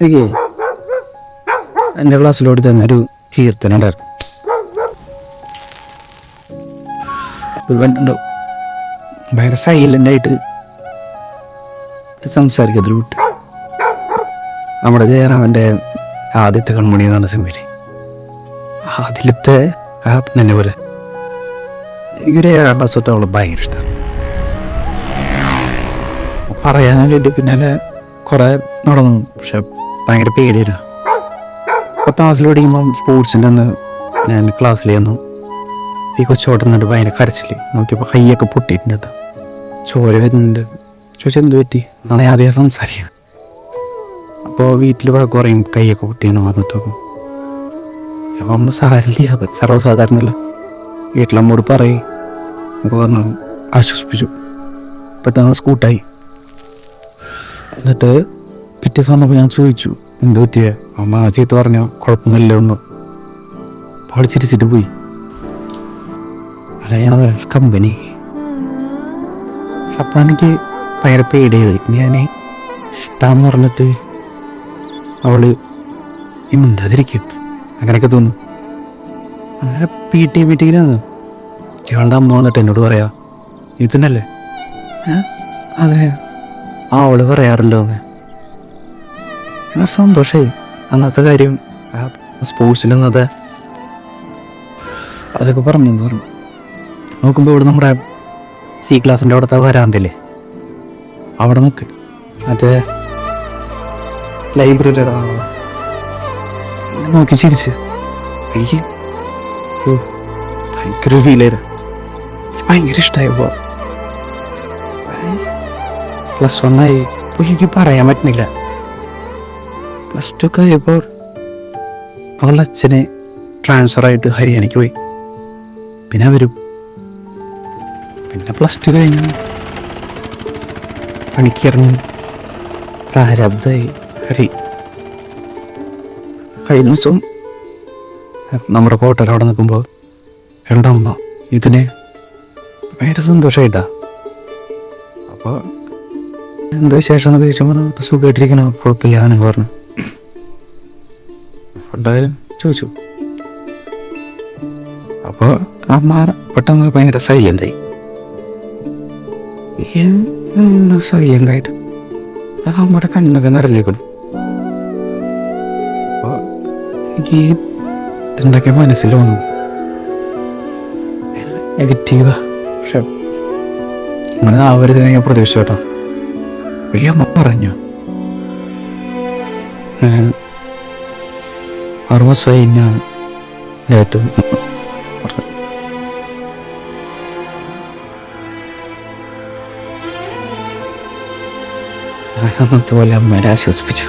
എനിക്ക് എൻ്റെ ക്ലാസ്സിലോട് തന്നെ ഒരു കീർത്തനം ഉണ്ടായിരുന്നു. ഒരു പെണ്ണുണ്ടാവും ഭയങ്കര സൈലൻ്റായിട്ട് സംസാരിക്കത്തൊരു കുട്ടി. നമ്മുടെ ജയറാമൻ്റെ ആദ്യത്തെ കൺമണി എന്ന് പറഞ്ഞ സിനിമയിൽ അതിലത്തെ ആ പെണ്ണെ പോലെ എനിക്കൊരു 7ാം ക്ലാസ് തൊട്ട് അവളെ ഭയങ്കര ഇഷ്ടമാണ്. പറയാനായിട്ട് പിന്നാലെ കുറേ നടന്നു, പക്ഷെ ഭയങ്കര പേടിയായിരുന്നു. 10ാം ക്ലാസ്സിൽ പഠിക്കുമ്പം സ്പോർട്സിൻ്റെ അന്ന് ഞാൻ ക്ലാസ്സിൽ ചെന്നു. ഈ കൊച്ചോട്ടുന്നുണ്ട് ഭയങ്കര കരച്ചിൽ. നോക്കിയപ്പോൾ കൈയൊക്കെ പൊട്ടിയിട്ടുണ്ട്, ചോര വരുന്നുണ്ട്. ചോദിച്ചാൽ എന്ത് പറ്റി എന്നാണ് ആദ്യം സംസാരിക്കുക. അപ്പോൾ വീട്ടിൽ വഴക്ക് പറയും കൈയൊക്കെ പൊട്ടിയെന്ന് പറഞ്ഞിട്ടൊക്കെ. നമ്മൾ സാരില്ല, സർവ്വസാധാരണല്ല. വീട്ടിലമ്മോട് പറയും നമുക്ക് പറഞ്ഞു ആശ്വസിപ്പിച്ചു. പെട്ടെന്ന് സ്കൂട്ടായി. എന്നിട്ട് പിറ്റേ സമയത്ത് ഞാൻ ചോദിച്ചു എന്ത് പറ്റിയേ. അമ്മ ചീത്ത പറഞ്ഞോ കുഴപ്പമൊന്നുമില്ല ഒന്ന്. അപ്പോൾ അവൾ ചിരിച്ചിട്ട് പോയി. അല്ല കമ്പനി. അപ്പം എനിക്ക് ഭയങ്കര പേടിയത്. ഞാൻ ഇഷ്ടമെന്ന് പറഞ്ഞിട്ട് അവള് മിണ്ടാതിരിക്കും, അങ്ങനെയൊക്കെ തോന്നും. അങ്ങനെ മീറ്റിങ്ങിനാണ് ഇയാളുടെ അമ്മ വന്നിട്ട് എന്നോട് പറയാ ഇതിനല്ലേ. അതെ അവള് പറയാറുണ്ടോ എന്ന്. സന്തോഷമായി. അന്നത്തെ കാര്യം സ്പോർട്സിൻ്റെ അന്നത്തെ അതൊക്കെ പറഞ്ഞു. നോക്കുമ്പോൾ ഇവിടെ നമ്മുടെ സി ക്ലാസിൻ്റെ അവിടുത്തെ വരാന്തല്ലേ, അവിടെ നോക്ക് മറ്റേ ലൈബ്രറി നോക്കി ചിരിച്ച് എനിക്ക് ഭയങ്കര ഫീലായിരുന്നു. ഭയങ്കര ഇഷ്ടമായപ്പോൾ +1 ആയി. ഇപ്പോൾ എനിക്ക് പറയാൻ പറ്റുന്നില്ല. +2 ഒക്കെ ആയപ്പോൾ അവളുടെ അച്ഛനെ ട്രാൻസ്ഫറായിട്ട് ഹരിയാനയ്ക്ക് പോയി. പിന്നെ വരും. പിന്നെ +2 കഴിഞ്ഞ് പണിക്കിറങ്ങി പ്രാരബ്ധമായി ഹരി. കഴിഞ്ഞ ദിവസം നമ്മുടെ കോട്ടയിൽ അവിടെ നിൽക്കുമ്പോൾ എൻ്റെ അമ്മ ഇതിനെ ഭയങ്കര സന്തോഷമായിട്ടാ. അപ്പോൾ എന്താ വിശേഷം എന്ന് ചോദിച്ചപ്പോൾ സുഖമായിട്ടിരിക്കണം, കുഴപ്പമില്ല എന്ന് പറഞ്ഞു. എന്തായാലും ചോദിച്ചു. അപ്പോൾ അമ്മ പെട്ടെന്ന് ഭയങ്കര സൈലൻ്റായി. സൈലൻ്റായിട്ട് അമ്മയുടെ കണ്ണൊക്കെ നിറഞ്ഞേക്കണം. അപ്പോൾ എനിക്ക് ഇതിൻ്റെയൊക്കെ മനസ്സിൽ വന്നു നെഗറ്റീവാ. പക്ഷെ അങ്ങനെ ആവരുതെന്ന് ഞാൻ പ്രതീക്ഷിച്ചു കേട്ടോ. വലിയ അമ്മ പറഞ്ഞു 6 മാസമായി ഞാൻ ഏറ്റവും അന്നത്തെ പോലെ അമ്മേനെ ആശ്വസിപ്പിച്ചു.